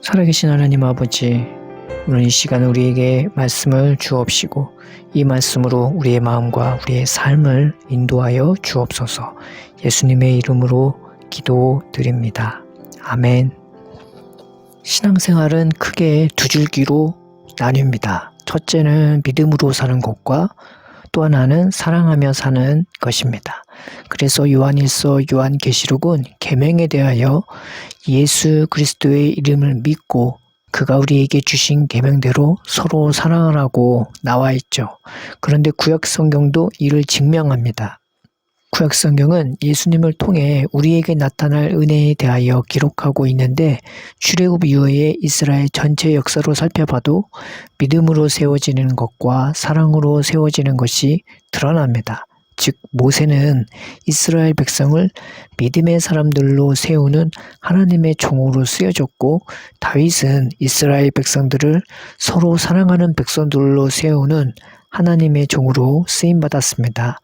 살아계신 하나님 아버지, 오늘 이 시간 우리에게 말씀을 주옵시고 이 말씀으로 우리의 마음과 우리의 삶을 인도하여 주옵소서. 예수님의 이름으로 기도드립니다. 아멘. 신앙생활은 크게 두 줄기로 나뉩니다. 첫째는 믿음으로 사는 것과 또 하나는 사랑하며 사는 것입니다. 그래서 요한일서, 요한계시록은 계명에 대하여 예수 그리스도의 이름을 믿고 그가 우리에게 주신 계명대로 서로 사랑하라고 나와 있죠. 그런데 구약성경도 이를 증명합니다. 구약성경은 예수님을 통해 우리에게 나타날 은혜에 대하여 기록하고 있는데 출애굽 이후의 이스라엘 전체 역사로 살펴봐도 믿음으로 세워지는 것과 사랑으로 세워지는 것이 드러납니다. 즉 모세는 이스라엘 백성을 믿음의 사람들로 세우는 하나님의 종으로 쓰여졌고 다윗은 이스라엘 백성들을 서로 사랑하는 백성들로 세우는 하나님의 종으로 쓰임받았습니다.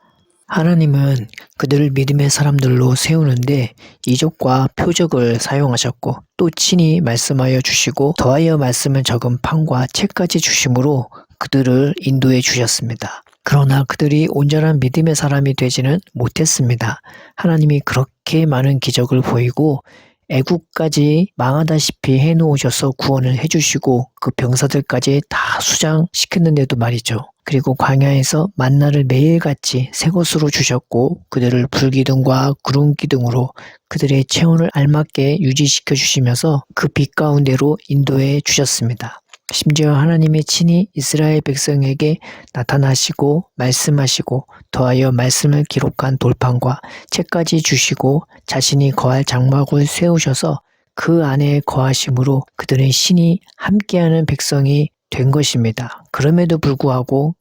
하나님은 그들을 믿음의 사람들로 세우는데 이족과 표적을 사용하셨고 또 친히 말씀하여 주시고 더하여 말씀을 적은 판과 책까지 주심으로 그들을 인도해 주셨습니다. 그러나 그들이 온전한 믿음의 사람이 되지는 못했습니다. 하나님이 그렇게 많은 기적을 보이고 애국까지 망하다시피 해놓으셔서 구원을 해주시고 그 병사들까지 다 수장시켰는데도 말이죠. 그리고 광야에서 만나를 매일같이 새 것으로 주셨고 그들을 불기둥과 구름기둥으로 그들의 체온을 알맞게 유지시켜 주시면서 그 빛 가운데로 인도해 주셨습니다. 심지어 하나님이 친히 이스라엘 백성에게 나타나시고 말씀하시고 더하여 말씀을 기록한 돌판과 책까지 주시고 자신이 거할 장막을 세우셔서 그 안에 거하심으로 그들은 신이 함께하는 백성이 된 것입니다. 그럼에도 불구하고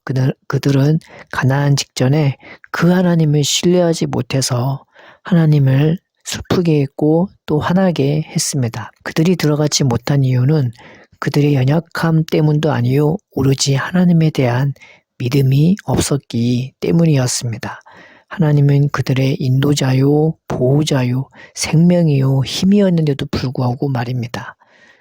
그들은 가나안 직전에 그 하나님을 신뢰하지 못해서 하나님을 슬프게 했고 또 화나게 했습니다. 그들이 들어가지 못한 이유는 그들의 연약함 때문도 아니요 오로지 하나님에 대한 믿음이 없었기 때문이었습니다. 하나님은 그들의 인도자요 보호자요 생명이요 힘이었는데도 불구하고 말입니다.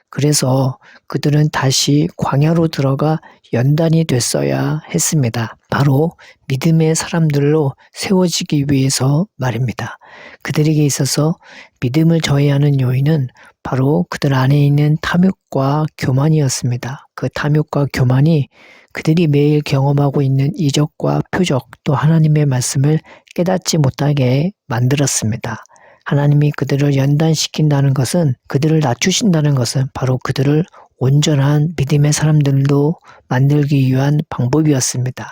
그래서 그들은 다시 광야로 들어가 연단이 됐어야 했습니다. 바로 믿음의 사람들로 세워지기 위해서 말입니다. 그들에게 있어서 믿음을 저해하는 요인은 바로 그들 안에 있는 탐욕과 교만이었습니다. 그 탐욕과 교만이 그들이 매일 경험하고 있는 이적과 표적 또 하나님의 말씀을 깨닫지 못하게 만들었습니다. 하나님이 그들을 연단시킨다는 것은 그들을 낮추신다는 것은 바로 그들을 온전한 믿음의 사람들로 만들기 위한 방법이었습니다.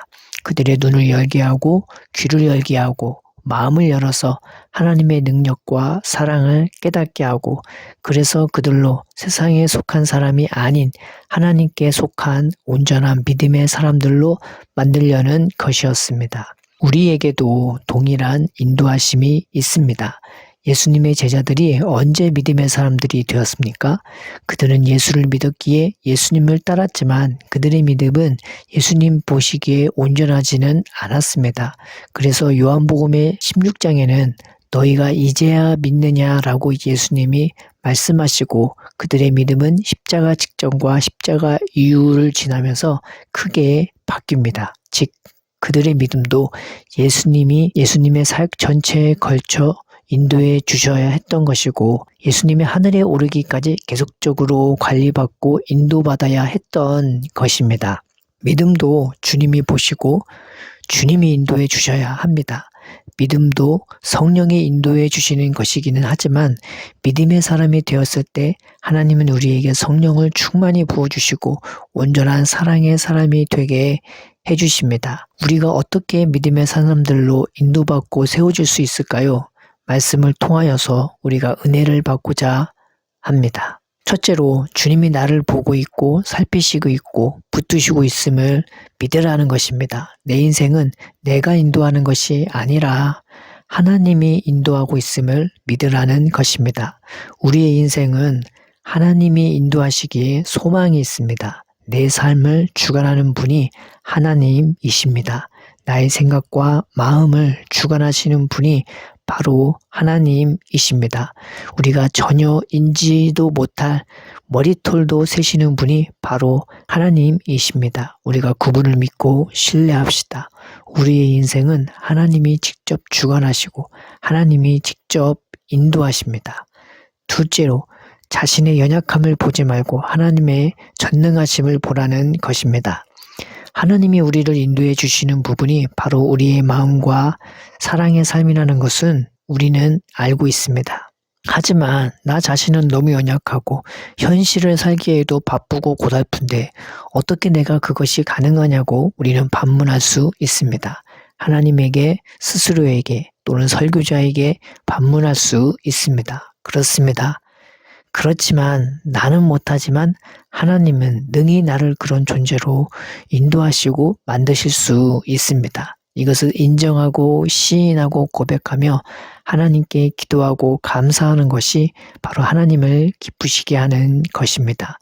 그들의 눈을 열게 하고 귀를 열게 하고 마음을 열어서 하나님의 능력과 사랑을 깨닫게 하고 그래서 그들로 세상에 속한 사람이 아닌 하나님께 속한 온전한 믿음의 사람들로 만들려는 것이었습니다. 우리에게도 동일한 인도하심이 있습니다. 예수님의 제자들이 언제 믿음의 사람들이 되었습니까? 그들은 예수를 믿었기에 예수님을 따랐지만 그들의 믿음은 예수님 보시기에 온전하지는 않았습니다. 그래서 요한복음의 16장에는 너희가 이제야 믿느냐라고 예수님이 말씀하시고 그들의 믿음은 십자가 직전과 십자가 이후를 지나면서 크게 바뀝니다. 즉 그들의 믿음도 예수님의 사역 전체에 걸쳐 인도해 주셔야 했던 것이고 예수님이 하늘에 오르기까지 계속적으로 관리받고 인도받아야 했던 것입니다. 믿음도 주님이 보시고 주님이 인도해 주셔야 합니다. 믿음도 성령이 인도해 주시는 것이기는 하지만 믿음의 사람이 되었을 때 하나님은 우리에게 성령을 충만히 부어주시고 온전한 사랑의 사람이 되게 해주십니다. 우리가 어떻게 믿음의 사람들로 인도받고 세워질 수 있을까요? 말씀을 통하여서 우리가 은혜를 받고자 합니다. 첫째로 주님이 나를 보고 있고 살피시고 있고 붙드시고 있음을 믿으라는 것입니다. 내 인생은 내가 인도하는 것이 아니라 하나님이 인도하고 있음을 믿으라는 것입니다. 우리의 인생은 하나님이 인도하시기에 소망이 있습니다. 내 삶을 주관하는 분이 하나님이십니다. 나의 생각과 마음을 주관하시는 분이 바로 하나님이십니다. 우리가 전혀 인지도 못할 머리털도 세시는 분이 바로 하나님이십니다. 우리가 그분을 믿고 신뢰합시다. 우리의 인생은 하나님이 직접 주관하시고 하나님이 직접 인도하십니다. 둘째로 자신의 연약함을 보지 말고 하나님의 전능하심을 보라는 것입니다. 하나님이 우리를 인도해 주시는 부분이 바로 우리의 마음과 사랑의 삶이라는 것은 우리는 알고 있습니다. 하지만 나 자신은 너무 연약하고 현실을 살기에도 바쁘고 고달픈데 어떻게 내가 그것이 가능하냐고 우리는 반문할 수 있습니다. 하나님에게, 스스로에게 또는 설교자에게 반문할 수 있습니다. 그렇습니다. 그렇지만 나는 못하지만 하나님은 능히 나를 그런 존재로 인도하시고 만드실 수 있습니다. 이것을 인정하고 시인하고 고백하며 하나님께 기도하고 감사하는 것이 바로 하나님을 기쁘시게 하는 것입니다.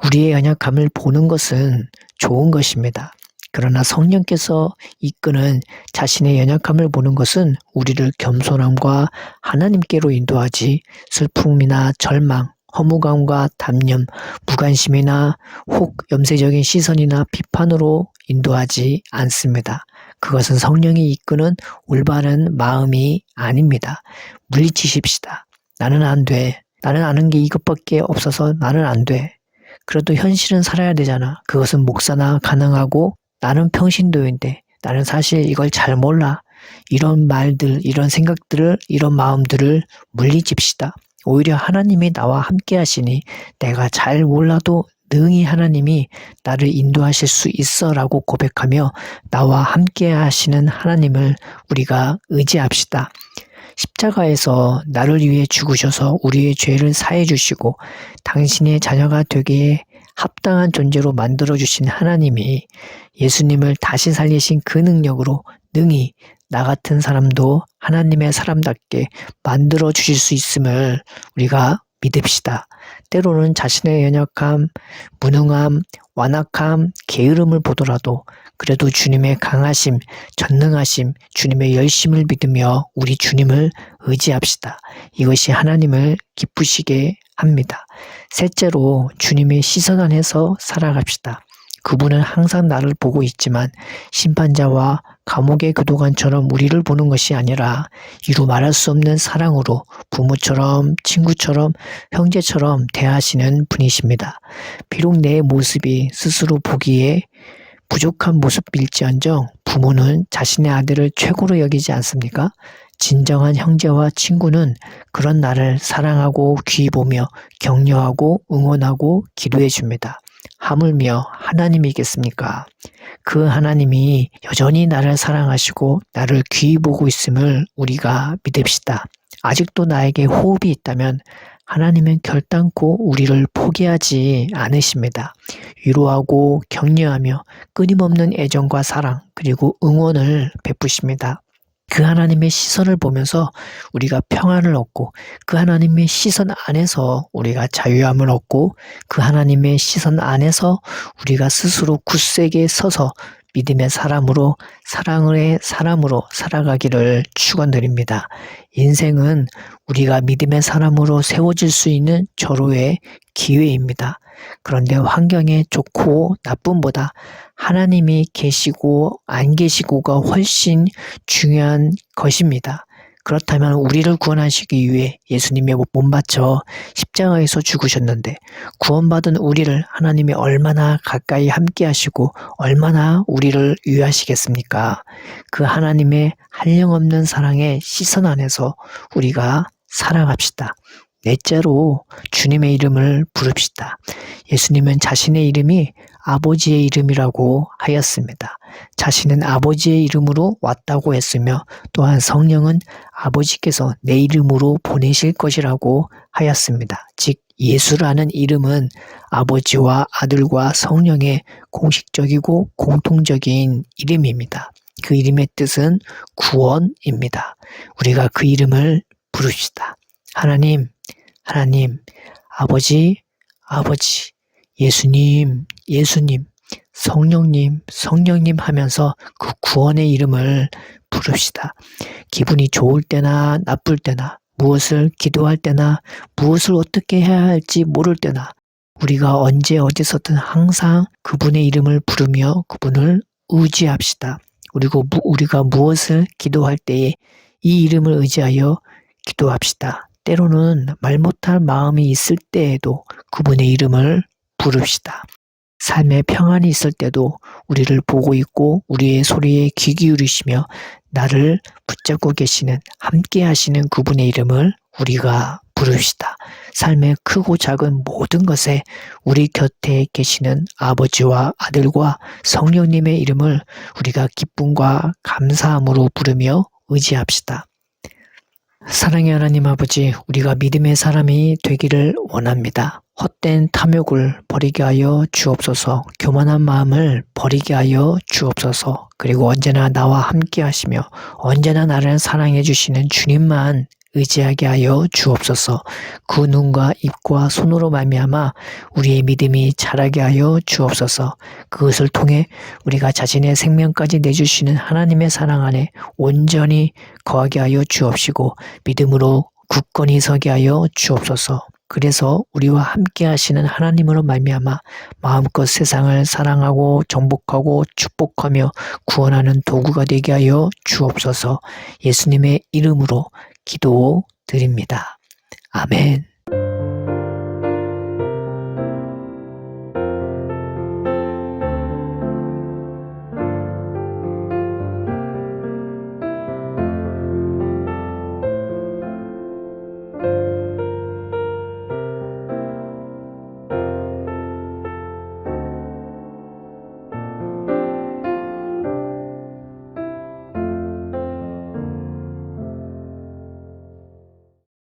우리의 연약함을 보는 것은 좋은 것입니다. 그러나 성령께서 이끄는 자신의 연약함을 보는 것은 우리를 겸손함과 하나님께로 인도하지 슬픔이나 절망, 허무감과 담념, 무관심이나 혹 염세적인 시선이나 비판으로 인도하지 않습니다. 그것은 성령이 이끄는 올바른 마음이 아닙니다. 물리치십시다. 나는 안 돼. 나는 아는 게 이것밖에 없어서 나는 안 돼. 그래도 현실은 살아야 되잖아. 그것은 목사나 가능하고 나는 평신도인데 나는 사실 이걸 잘 몰라. 이런 말들, 이런 생각들을, 이런 마음들을 물리칩시다. 오히려 하나님이 나와 함께 하시니 내가 잘 몰라도 능히 하나님이 나를 인도하실 수 있어 라고 고백하며 나와 함께 하시는 하나님을 우리가 의지합시다. 십자가에서 나를 위해 죽으셔서 우리의 죄를 사해 주시고 당신의 자녀가 되기에 합당한 존재로 만들어주신 하나님이 예수님을 다시 살리신 그 능력으로 능히 나 같은 사람도 하나님의 사람답게 만들어 주실 수 있음을 우리가 믿읍시다. 때로는 자신의 연약함, 무능함, 완악함, 게으름을 보더라도 그래도 주님의 강하심, 전능하심, 주님의 열심을 믿으며 우리 주님을 의지합시다. 이것이 하나님을 기쁘시게 합니다. 셋째로 주님의 시선 안에서 살아갑시다. 그분은 항상 나를 보고 있지만 심판자와 감옥의 교도관처럼 우리를 보는 것이 아니라 이루 말할 수 없는 사랑으로 부모처럼 친구처럼 형제처럼 대하시는 분이십니다. 비록 내 모습이 스스로 보기에 부족한 모습일지언정 부모는 자신의 아들을 최고로 여기지 않습니까? 진정한 형제와 친구는 그런 나를 사랑하고 귀히 보며 격려하고 응원하고 기도해 줍니다. 하물며 하나님이겠습니까? 그 하나님이 여전히 나를 사랑하시고 나를 귀히 보고 있음을 우리가 믿읍시다. 아직도 나에게 호흡이 있다면 하나님은 결단코 우리를 포기하지 않으십니다. 위로하고 격려하며 끊임없는 애정과 사랑 그리고 응원을 베푸십니다. 그 하나님의 시선을 보면서 우리가 평안을 얻고 그 하나님의 시선 안에서 우리가 자유함을 얻고 그 하나님의 시선 안에서 우리가 스스로 굳세게 서서 믿음의 사람으로 사랑의 사람으로 살아가기를 축원드립니다. 인생은 우리가 믿음의 사람으로 세워질 수 있는 절호의 기회입니다. 그런데 환경에 좋고 나쁨보다 하나님이 계시고 안 계시고가 훨씬 중요한 것입니다. 그렇다면 우리를 구원하시기 위해 예수님의 몸 바쳐 십자가에서 죽으셨는데 구원받은 우리를 하나님이 얼마나 가까이 함께 하시고 얼마나 우리를 위하시겠습니까? 그 하나님의 한량없는 사랑의 시선 안에서 우리가 살아갑시다. 넷째로 주님의 이름을 부릅시다. 예수님은 자신의 이름이 아버지의 이름이라고 하였습니다. 자신은 아버지의 이름으로 왔다고 했으며 또한 성령은 아버지께서 내 이름으로 보내실 것이라고 하였습니다. 즉 예수라는 이름은 아버지와 아들과 성령의 공식적이고 공통적인 이름입니다. 그 이름의 뜻은 구원입니다. 우리가 그 이름을 부릅시다. 하나님, 하나님, 아버지, 아버지, 예수님, 예수님, 성령님, 성령님 하면서 그 구원의 이름을 부릅시다. 기분이 좋을 때나 나쁠 때나 무엇을 기도할 때나 무엇을 어떻게 해야 할지 모를 때나 우리가 언제 어디서든 항상 그분의 이름을 부르며 그분을 의지합시다. 그리고 우리가 무엇을 기도할 때에 이 이름을 의지하여 기도합시다. 때로는 말 못할 마음이 있을 때에도 그분의 이름을 부릅시다. 삶의 평안이 있을 때도 우리를 보고 있고 우리의 소리에 귀 기울이시며 나를 붙잡고 계시는 함께 하시는 그분의 이름을 우리가 부릅시다. 삶의 크고 작은 모든 것에 우리 곁에 계시는 아버지와 아들과 성령님의 이름을 우리가 기쁨과 감사함으로 부르며 의지합시다. 사랑의 하나님 아버지, 우리가 믿음의 사람이 되기를 원합니다. 헛된 탐욕을 버리게 하여 주옵소서, 교만한 마음을 버리게 하여 주옵소서, 그리고 언제나 나와 함께 하시며 언제나 나를 사랑해 주시는 주님만 의지하게 하여 주옵소서. 그 눈과 입과 손으로 말미암아 우리의 믿음이 자라게 하여 주옵소서. 그것을 통해 우리가 자신의 생명까지 내주시는 하나님의 사랑 안에 온전히 거하게 하여 주옵시고 믿음으로 굳건히 서게 하여 주옵소서. 그래서 우리와 함께 하시는 하나님으로 말미암아 마음껏 세상을 사랑하고 정복하고 축복하며 구원하는 도구가 되게 하여 주옵소서. 예수님의 이름으로 기도드립니다. 아멘.